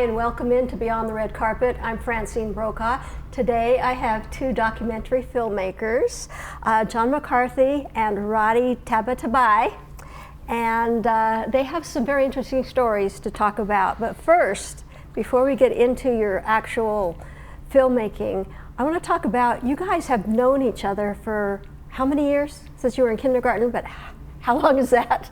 and welcome into Beyond the Red Carpet. I'm Francine Brokaw. Today I have two documentary filmmakers, John McCarthy and Roddy Tabatabai, and they have some very interesting stories to talk about. But first, before we get into your actual filmmaking, I want to talk about, you guys have known each other for how many years? Since you were in kindergarten, but how long is that?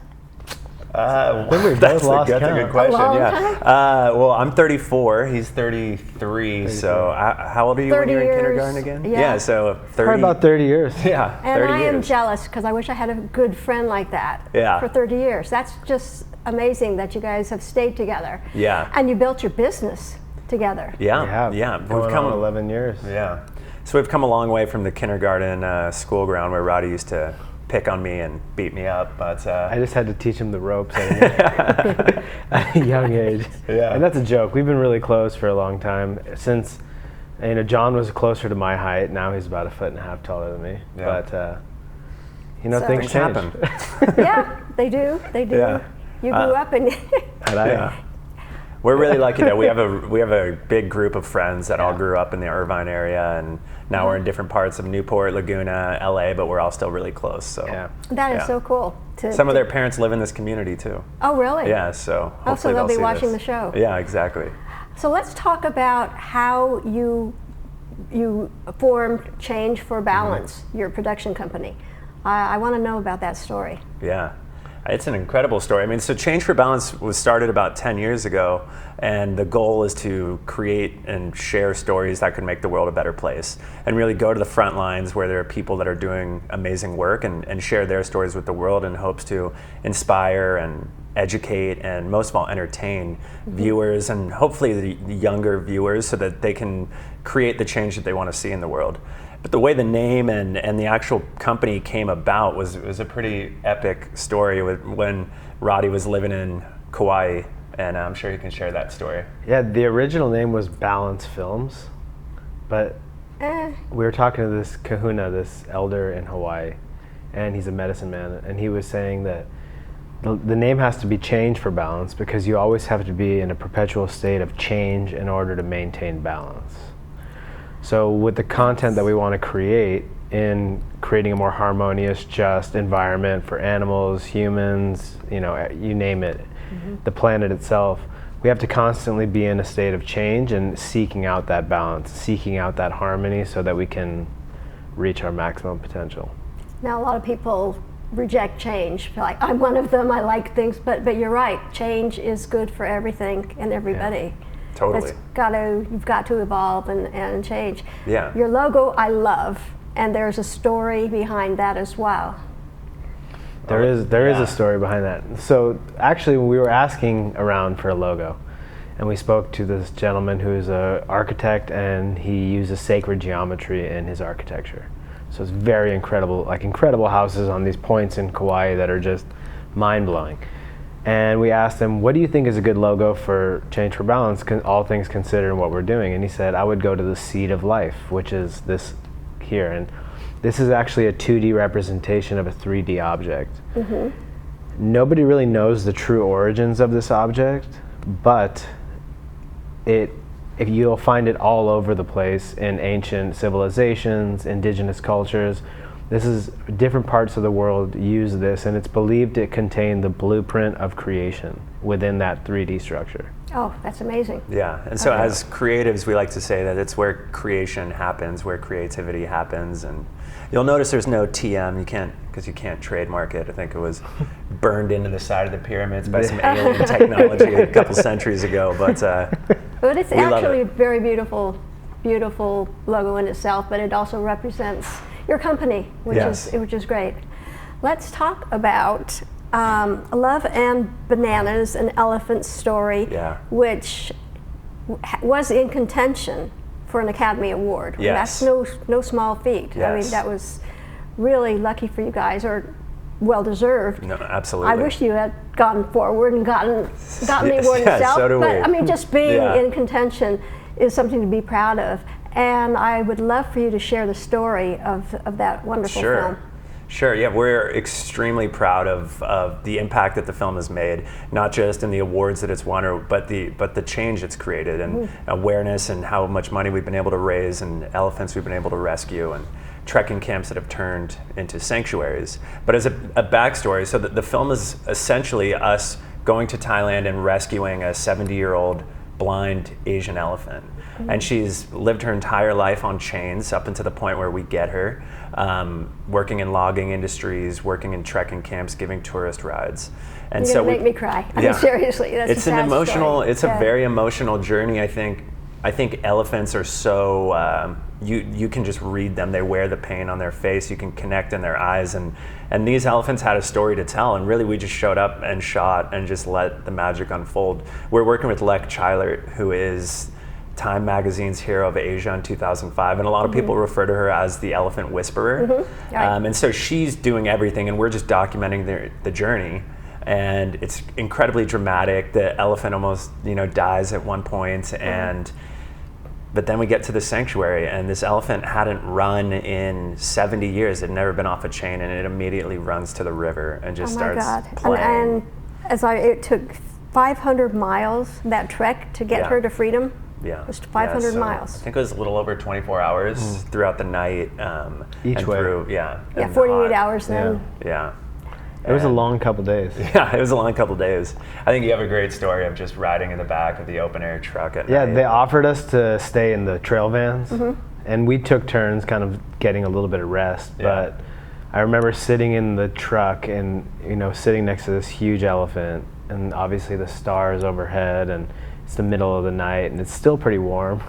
That's a good question. Well, I'm 34. He's 33. So how old are you when you were in kindergarten again? Yeah, so 30. Probably about 30 years. Yeah, and 30 I years. am jealous because I wish I had a good friend like that for 30 years. That's just amazing that you guys have stayed together. Yeah. And you built your business together. Yeah. We've come 11 years. Yeah. So we've come a long way from the kindergarten school ground where Roddy used to pick on me and beat me up, but I just had to teach him the ropes at a young age. Yeah. And that's a joke. We've been really close for a long time. Since John was closer to my height, now he's about 1.5 feet taller than me. Yeah. But So things change. happen. Yeah, they do. They do. Yeah. You grew up and We're really lucky that we have a big group of friends that all grew up in the Irvine area, and now we're in different parts of Newport, Laguna, LA, but we're all still really close. So that is so cool. Some of their parents live in this community too. Oh, really? Yeah, so hopefully also they'll be see watching this. the show. Yeah, exactly. So let's talk about how you formed Change for Balance, your production company. I want to know about that story. Yeah. It's an incredible story. I mean, so Change for Balance was started about 10 years ago, and the goal is to create and share stories that could make the world a better place, and really go to the front lines where there are people that are doing amazing work and share their stories with the world in hopes to inspire and educate and most of all entertain viewers, and hopefully the younger viewers, so that they can create the change that they want to see in the world. But the way the name and the actual company came about was a pretty epic story when Roddy was living in Kauai, and I'm sure you can share that story. Yeah, the original name was Balance Films, but we were talking to this kahuna, this elder in Hawaii, and he's a medicine man, and he was saying that the name has to be Change for Balance because you always have to be in a perpetual state of change in order to maintain balance. So with the content that we want to create in creating a more harmonious, just environment for animals, humans, you name it, the planet itself, we have to constantly be in a state of change and seeking out that balance, seeking out that harmony so that we can reach our maximum potential. Now, a lot of people reject change. Like, I'm one of them, I like things, but you're right, change is good for everything and everybody. Yeah. Totally. You've got to evolve and change. Yeah. Your logo I love, and there's a story behind that as well. There is a story behind that. So actually, we were asking around for a logo, and we spoke to this gentleman who's an architect, and he uses sacred geometry in his architecture. So it's very incredible houses on these points in Kauai that are just mind-blowing. And we asked him, what do you think is a good logo for Change for Balance, all things considered and what we're doing? And he said, I would go to the Seed of Life, which is this here. And this is actually a 2D representation of a 3D object. Nobody really knows the true origins of this object, but you'll find it all over the place in ancient civilizations, indigenous cultures. This is different parts of the world use this, and it's believed it contained the blueprint of creation within that 3D structure. Oh, that's amazing. Yeah, and so as creatives, we like to say that it's where creation happens, where creativity happens, and you'll notice there's no TM, because you can't trademark it. I think it was burned into the side of the pyramids by some alien technology a couple centuries ago, but it's actually a very beautiful logo in itself, but it also represents your company, which is great. Let's talk about Love and Bananas, an elephant story, which was in contention for an Academy Award. Yes. That's no small feat. Yes. I mean, that was really lucky for you guys, or well deserved. No, absolutely. I wish you had gone forward and gotten the award yourself. So do we. But I mean, just being in contention is something to be proud of. And I would love for you to share the story of that wonderful film. Sure, yeah, we're extremely proud of the impact that the film has made, not just in the awards that it's won, but the change it's created, and awareness, and how much money we've been able to raise, and elephants we've been able to rescue, and trekking camps that have turned into sanctuaries. But as a backstory, so the film is essentially us going to Thailand and rescuing a 70-year-old blind Asian elephant. And she's lived her entire life on chains up until the point where we get her, working in logging industries, working in trekking camps, giving tourist rides. And You're gonna make me cry. I mean, seriously, that's it's a sad an emotional. story. It's a very emotional journey. I think elephants are so you can just read them. They wear the pain on their face. You can connect in their eyes, and these elephants had a story to tell. And really, we just showed up and shot and just let the magic unfold. We're working with Lek Chilert, who is Time Magazine's Hero of Asia in 2005, and a lot of people refer to her as the Elephant Whisperer. And so she's doing everything, and we're just documenting the journey. And it's incredibly dramatic. The elephant almost, dies at one point, but then we get to the sanctuary, and this elephant hadn't run in 70 years. It had never been off a chain, and it immediately runs to the river and just starts playing. And it took 500 miles, that trek, to get her to freedom. Yeah. It was 500 miles. I think it was a little over 24 hours throughout the night. Each way. 48 hours then. Yeah. It was a long couple days. Yeah, it was a long couple days. I think you have a great story of just riding in the back of the open air truck at night. Yeah, they offered us to stay in the trail vans, and we took turns kind of getting a little bit of rest. But I remember sitting in the truck and, sitting next to this huge elephant, and obviously the stars overhead, and it's the middle of the night, and it's still pretty warm.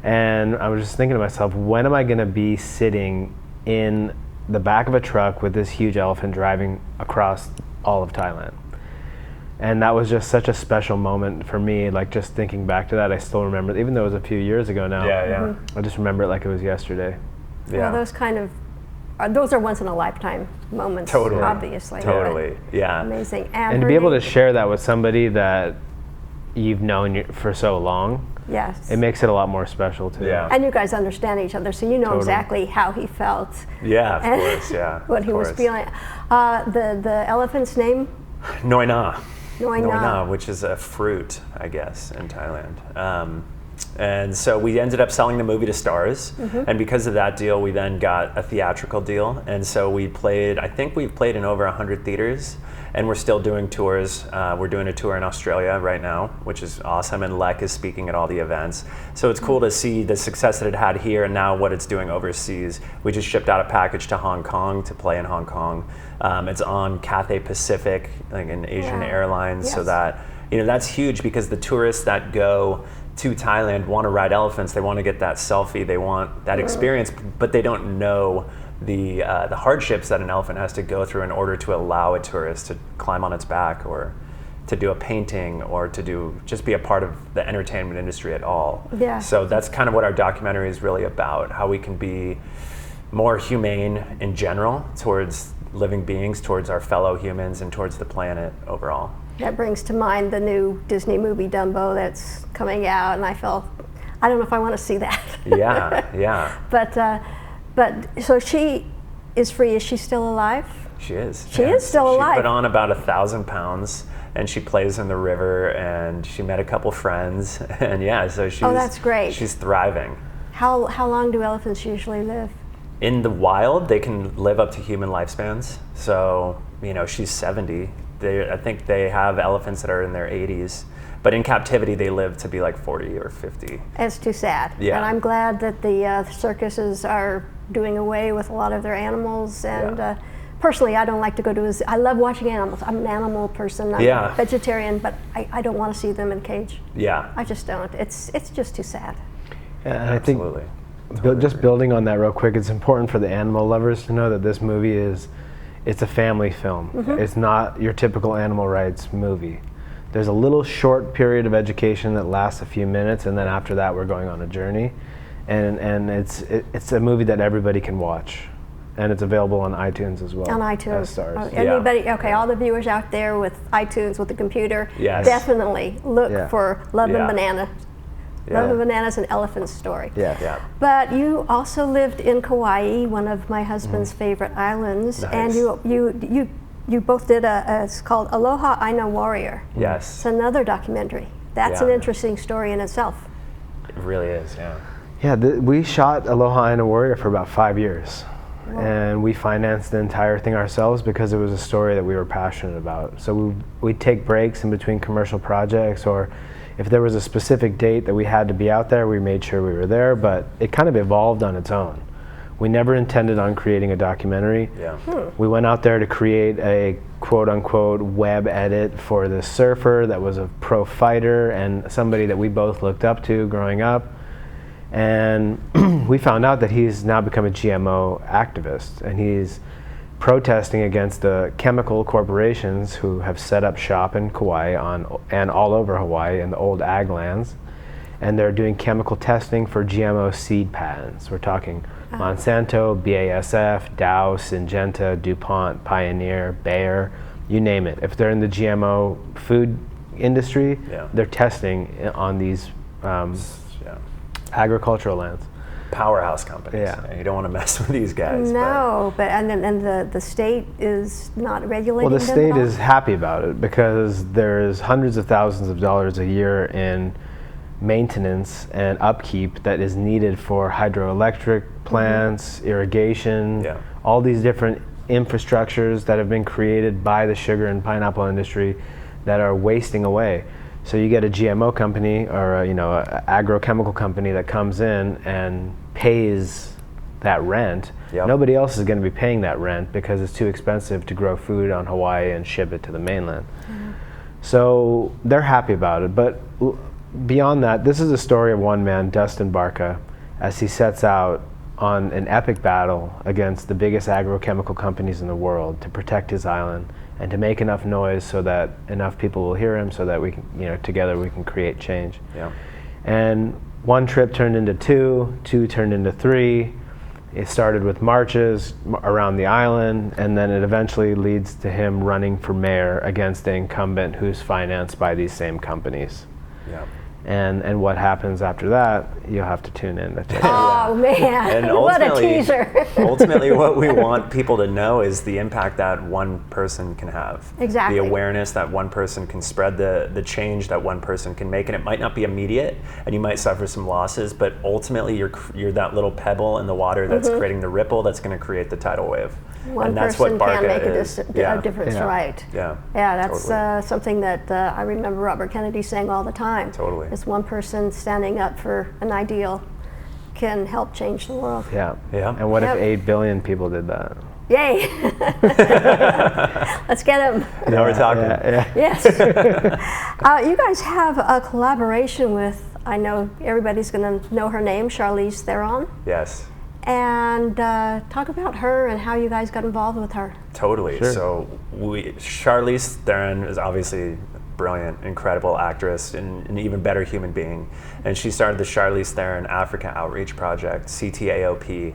And I was just thinking to myself, when am I going to be sitting in the back of a truck with this huge elephant driving across all of Thailand? And that was just such a special moment for me. Like, just thinking back to that, I still remember, even though it was a few years ago now. I just remember it like it was yesterday. Well, those are once in a lifetime moments. Obviously. Amazing. And to be able to share that with somebody that you've known for so long, it makes it a lot more special too. And you guys understand each other, so you know exactly how he felt. Of course, what he was feeling. The elephant's name? Noi Na, which is a fruit, I guess, in Thailand. And so we ended up selling the movie to Stars, and because of that deal, we then got a theatrical deal. And so I think we've played in over 100 theaters, and we're still doing tours. We're doing a tour in Australia right now, which is awesome, and Lek is speaking at all the events. So it's cool to see the success that it had here and now what it's doing overseas. We just shipped out a package to Hong Kong to play in Hong Kong. It's on Cathay Pacific, like an Asian Airlines, so that, that's huge, because the tourists that go to Thailand want to ride elephants. They want to get that selfie. They want that experience, but they don't know the hardships that an elephant has to go through in order to allow a tourist to climb on its back, or to do a painting, or to just be a part of the entertainment industry at all. So that's kind of what our documentary is really about, how we can be more humane in general towards living beings, towards our fellow humans, and towards the planet overall. That brings to mind the new Disney movie Dumbo that's coming out, and I don't know if I want to see that. But so she is free. Is she still alive? She is. She is still alive. She put on about 1,000 pounds, and she plays in the river, and she met a couple friends, and so she's. Oh, that's great. She's thriving. How long do elephants usually live? In the wild, they can live up to human lifespans. So she's 70. I think they have elephants that are in their 80s, but in captivity they live to be like 40 or 50. It's too sad. And I'm glad that the circuses are doing away with a lot of their animals. And personally, I don't like to go to I love watching animals. I'm an animal person. I'm a vegetarian, but I don't want to see them in a cage. I just don't. It's just too sad. And I think just building on that real quick, it's important for the animal lovers to know that this movie it's a family film. It's not your typical animal rights movie. There's a little short period of education that lasts a few minutes, and then after that we're going on a journey. And it's a movie that everybody can watch. And it's available on iTunes as well. On iTunes. As Stars. Anybody, all the viewers out there with iTunes, with the computer, definitely look for Love and Banana. Love of Bananas and Elephant Story. Yeah. But you also lived in Kauai, one of my husband's favorite islands, Nice. and you both did it's called Aloha Warrior. Yes. It's another documentary. That's an interesting story in itself. It really is, yeah. Yeah, we shot Aloha Warrior for about 5 years. Wow. And we financed the entire thing ourselves because it was a story that we were passionate about. So we'd take breaks in between commercial projects, or if there was a specific date that we had to be out there, we made sure we were there, but it kind of evolved on its own. We never intended on creating a documentary. Yeah. We went out there to create a quote-unquote web edit for this surfer that was a pro fighter and somebody that we both looked up to growing up. And we found out that he's now become a GMO activist, and he's protesting against the chemical corporations who have set up shop in Kauai and all over Hawaii in the old ag lands. And they're doing chemical testing for GMO seed patents. We're talking Monsanto, BASF, Dow, Syngenta, DuPont, Pioneer, Bayer, you name it. If they're in the GMO food industry, they're testing on these agricultural lands. Powerhouse companies. Yeah. You don't want to mess with these guys. No, but the state is not regulating Well, the them state at all? is happy about it because there's hundreds of thousands of dollars a year in maintenance and upkeep that is needed for hydroelectric plants, irrigation, all these different infrastructures that have been created by the sugar and pineapple industry that are wasting away. So you get a GMO company or a agrochemical company that comes in and pays that rent. Nobody else is going to be paying that rent because it's too expensive to grow food on Hawaii and ship it to the mainland. So they're happy about it. But beyond that, this is a story of one man, Dustin Barca, as he sets out on an epic battle against the biggest agrochemical companies in the world to protect his island and to make enough noise so that enough people will hear him so that we can, together we can create change. And one trip turned into two turned into three. It started with marches around the island, and then it eventually leads to him running for mayor against the incumbent who's financed by these same companies. And what happens after that, you'll have to tune in to check it out. Oh man, And what a teaser. Ultimately, what we want people to know is the impact that one person can have. Exactly. The awareness that one person can spread, the change that one person can make. And it might not be immediate, and you might suffer some losses, but ultimately you're that little pebble in the water that's creating the ripple that's going to create the tidal wave. One and that's person what Barca can make is. a difference, right? Yeah, that's totally. something that I remember Robert Kennedy saying all the time. Totally. It's one person standing up for an ideal can help change the world. Yeah. And what if 8 billion people did that? Yay! Let's get them. Now we're talking. Yes. You guys have a collaboration with, I know everybody's going to know her name, Charlize Theron. Yes. And talk about her and how you guys got involved with her. Totally. Sure. So Charlize Theron is obviously brilliant, incredible actress, and an even better human being. And she started the Charlize Theron Africa Outreach Project, CTAOP.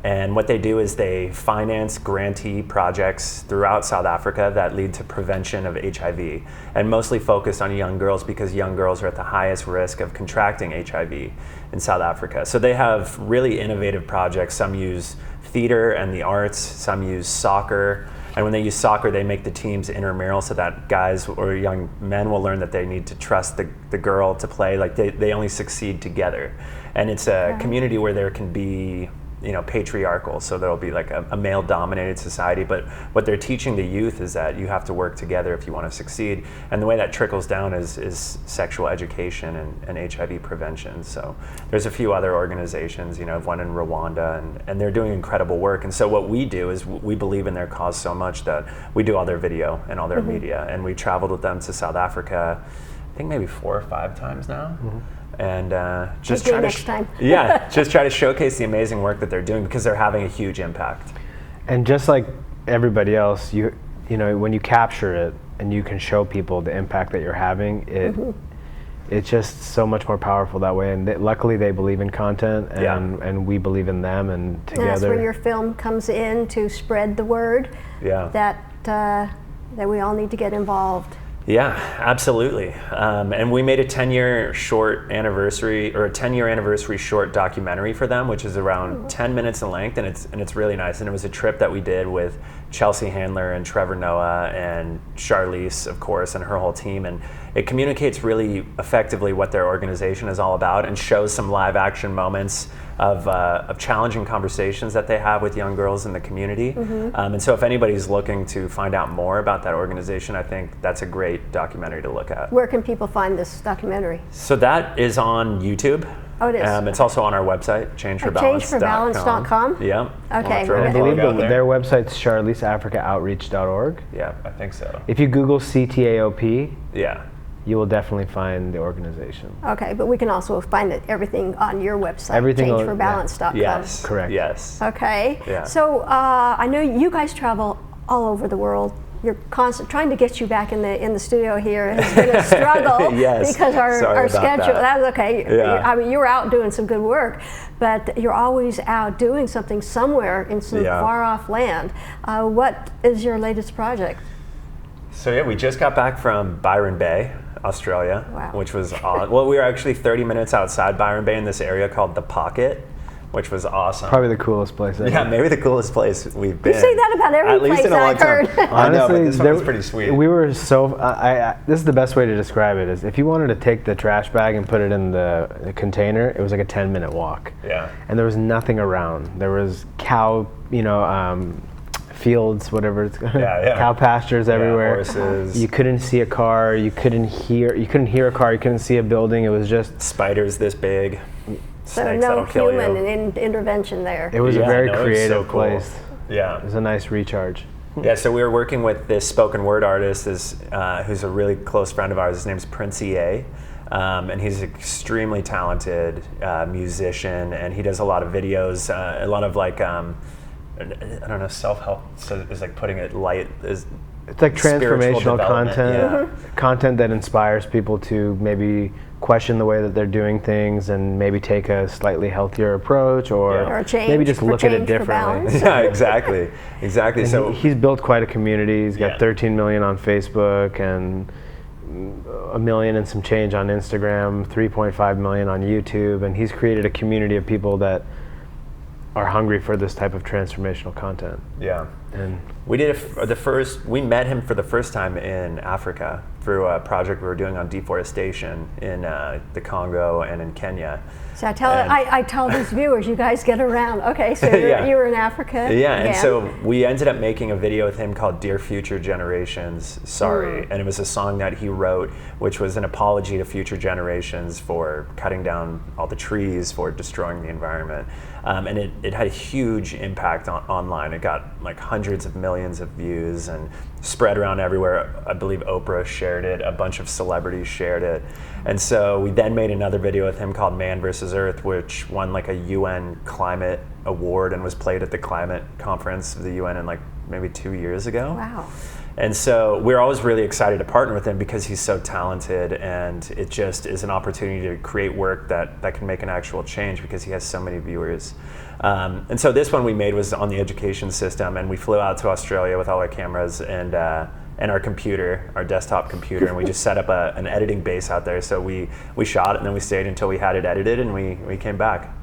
And what they do is they finance grantee projects throughout South Africa that lead to prevention of HIV, and mostly focused on young girls because young girls are at the highest risk of contracting HIV in South Africa. So they have really innovative projects. Some use theater and the arts, some use soccer. And when they use soccer, they make the teams intramural so that guys or young men will learn that they need to trust the girl to play. Like they only succeed together. And it's a community where there can be patriarchal, so there'll be like a male-dominated society, but what they're teaching the youth is that you have to work together if you want to succeed, and the way that trickles down is sexual education and HIV prevention. So there's a few other organizations, one in Rwanda, and they're doing incredible work, and so what we do is we believe in their cause so much that we do all their video and all their media, and we traveled with them to South Africa, I think maybe 4 or 5 times now. And just try to showcase the amazing work that they're doing because they're having a huge impact. And just like everybody else, you when you capture it and you can show people the impact that you're having, it's just so much more powerful that way. And luckily, they believe in content, and we believe in them, and together. And that's where your film comes in to spread the word. That we all need to get involved. Yeah, absolutely. And we made a 10-year short anniversary, or a 10-year anniversary short documentary for them, which is around 10 minutes in length, and it's really nice. And it was a trip that we did with Chelsea Handler and Trevor Noah and Charlize, of course, and her whole team. And it communicates really effectively what their organization is all about, and shows some live action moments of challenging conversations that they have with young girls in the community. And so if anybody's looking to find out more about that organization, I think that's a great documentary to look at. Where can people find this documentary? So that is on YouTube. Oh, it is. It's also on our website, changeforbalance.com. Yeah. Okay. We'll I believe there. their website's charlizeafricaoutreach.org. Yeah, I think so. If you Google CTAOP, Yeah. you will definitely find the organization. Okay, but we can also find everything on your website, changeforbalance.com. Yes. Correct. Yes. Okay. Yeah. So I know you guys travel all over the world. You're trying to get you back in the studio here has been a struggle Yes. because our schedule. That. That's okay. Yeah. I mean, you were out doing some good work, but you're always out doing something somewhere in some far off land. What is your latest project? So yeah, we just got back from Byron Bay, Australia, which was well, we were actually 30 minutes outside Byron Bay in this area called The Pocket, which was awesome. Probably the coolest place ever. Yeah, maybe the coolest place we've been. You say that about every place least in a long I've heard. time. I know, but this one was pretty sweet. We were so. This is the best way to describe it: is if you wanted to take the trash bag and put it in the container, it was like a 10-minute walk. Yeah. And there was nothing around. There was cow, fields, whatever it's called. Cow pastures everywhere. Horses. You couldn't see a car. You couldn't hear a car. You couldn't see a building. It was just spiders this big. So Snakes no that'll kill human you. intervention there. It was a very creative so cool. place. Yeah. It was a nice recharge. Yeah, so we were working with this spoken word artist who's a really close friend of ours. His name's Prince E.A. And he's an extremely talented musician, and he does a lot of videos, a lot of like, I don't know, self-help, so it's like putting it light. It's like transformational content, yeah. content that inspires people to maybe question the way that they're doing things and maybe take a slightly healthier approach, or maybe just look at it differently. Yeah, exactly. And so he's built quite a community. He's got 13 million on Facebook and 1 million and some change on Instagram, 3.5 million on YouTube, and he's created a community of people that are hungry for this type of transformational content. Yeah. And we did we met him for the first time in Africa through a project we were doing on deforestation in the Congo and in Kenya. So I tell these viewers, you guys get around. Okay, so you were in Africa. Yeah, and so we ended up making a video with him called Dear Future Generations, Sorry. And it was a song that he wrote, which was an apology to future generations for cutting down all the trees, for destroying the environment. And it had a huge impact online. It got like hundreds of millions of views and spread around everywhere. I believe Oprah shared it, a bunch of celebrities shared it. And so we then made another video with him called Man vs. Earth, which won like a UN climate award and was played at the climate conference of the UN in like maybe 2 years ago. Wow. And so we're always really excited to partner with him because he's so talented, and it just is an opportunity to create work that can make an actual change because he has so many viewers. And so this one we made was on the education system, and we flew out to Australia with all our cameras and our computer, our desktop computer, and we just set up an editing base out there. So we shot it, and then we stayed until we had it edited, and we came back.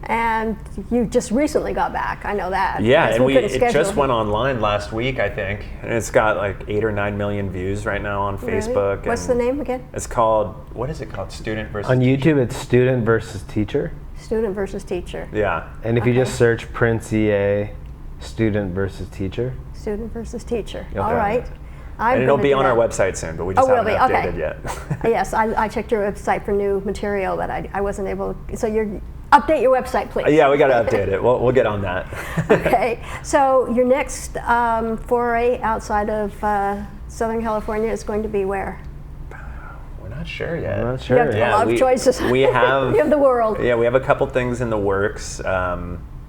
And you just recently got back, I know that. Yeah, and it just went online last week, I think. And it's got like 8 or 9 million views right now on Facebook. Really? What's the name again? It's called, what is it called? Student versus on Teacher. YouTube, it's Student versus Teacher. Student versus Teacher. Yeah. And if you just search Prince EA, Student versus Teacher. Student versus Teacher. Okay. All right. And it'll be on our website soon, but we just haven't updated yet. Yes, I checked your website for new material, but I wasn't able. So update your website, please. Yeah, we got to update it. We'll get on that. Okay. So your next foray outside of Southern California is going to be where? We're not sure yet. I'm not sure. You have a lot of choices. We have. You have the world. Yeah, we have a couple things in the works.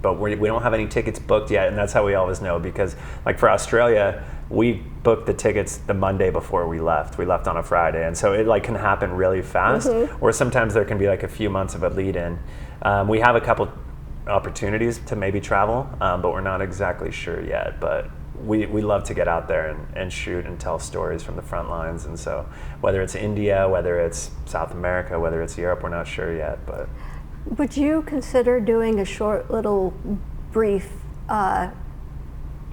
But we don't have any tickets booked yet, and that's how we always know, because like for Australia, we booked the tickets the Monday before we left. We left on a Friday, and so it like can happen really fast, or sometimes there can be like a few months of a lead in. We have a couple opportunities to maybe travel, but we're not exactly sure yet, but we love to get out there and shoot and tell stories from the front lines. And so whether it's India, whether it's South America, whether it's Europe, we're not sure yet. But would you consider doing a short little brief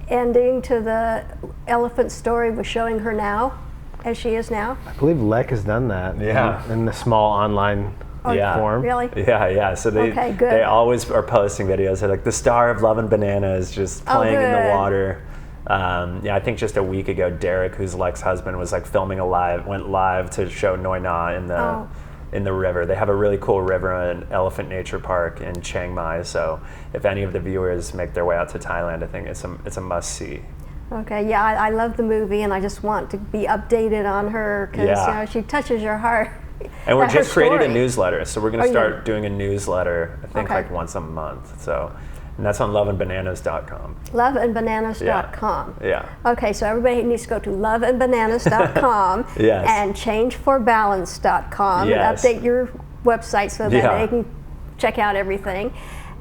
ending to the elephant story with showing her now, as she is now? I believe Lek has done that. Yeah. In the small online form. Really? Yeah. So they always are posting videos. They're like, the star of Love and Banana is just playing in the water. I think just a week ago, Derek, who's Lek's husband, was like filming went live to show Noi Na in the river. They have a really cool river and elephant nature park in Chiang Mai. So if any of the viewers make their way out to Thailand, I think it's a must see. Okay, yeah, I love the movie, and I just want to be updated on her because she touches your heart. And we're just created a newsletter, so we're going to start doing a newsletter, I think like once a month. So, and that's on loveandbananas.com. Loveandbananas.com. Yeah. Okay, so everybody needs to go to loveandbananas.com Yes. and changeforbalance.com and update your website so that they can check out everything.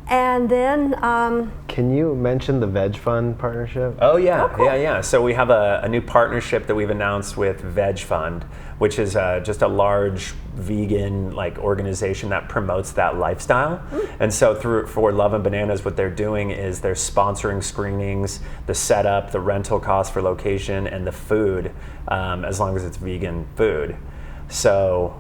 And then can you mention the Veg Fund partnership? Oh yeah, cool. yeah. So we have a new partnership that we've announced with Veg Fund, which is just a large vegan organization that promotes that lifestyle. And so for Love and Bananas, what they're doing is they're sponsoring screenings, the setup, the rental costs for location, and the food, as long as it's vegan food. So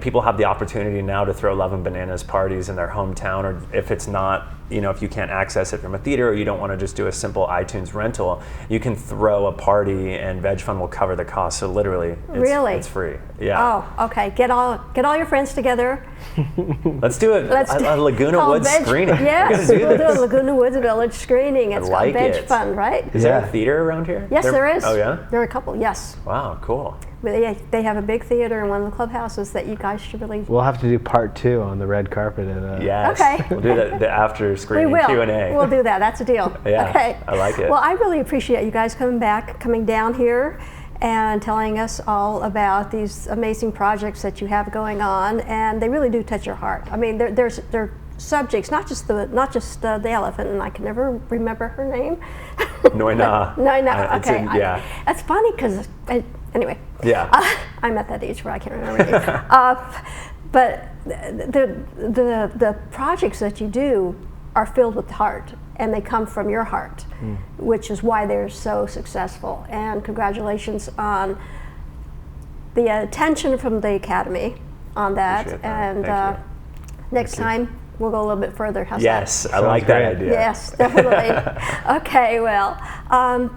people have the opportunity now to throw Love and Bananas parties in their hometown, or if it's not, if you can't access it from a theater, or you don't want to just do a simple iTunes rental, you can throw a party and Veg Fund will cover the cost. So literally, it's free. Yeah. Oh, okay. Get all your friends together. Let's do a Laguna Woods screening. Yes, we'll do a Laguna Woods Village screening. It's called Veg Fund, right? Is there a theater around here? Yes, there is. Oh yeah? There are a couple, yes. Wow, cool. They have a big theater in one of the clubhouses that you guys should really... We'll have to do part 2 on the red carpet. Yes. Okay. We'll do the after screening Q&A. We'll do that. That's a deal. Yeah, okay. I like it. Well, I really appreciate you guys coming down here and telling us all about these amazing projects that you have going on, and they really do touch your heart. I mean, they're subjects, not just the elephant, and I can never remember her name. Noi Na. Noi Na. Okay. Yeah. That's funny because anyway. Yeah. I'm at that age where I can't remember names. But the projects that you do are filled with heart, and they come from your heart, which is why they're so successful. And congratulations on the attention from the Academy on that. Appreciate that. And next time we'll go a little bit further. How's yes, that? I like that idea. Yes, definitely. Okay, well,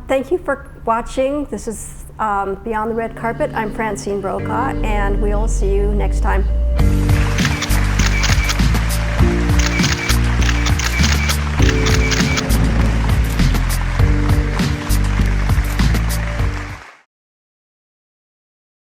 thank you for watching. This is Beyond the Red Carpet. I'm Francine Brokaw, and we'll see you next time.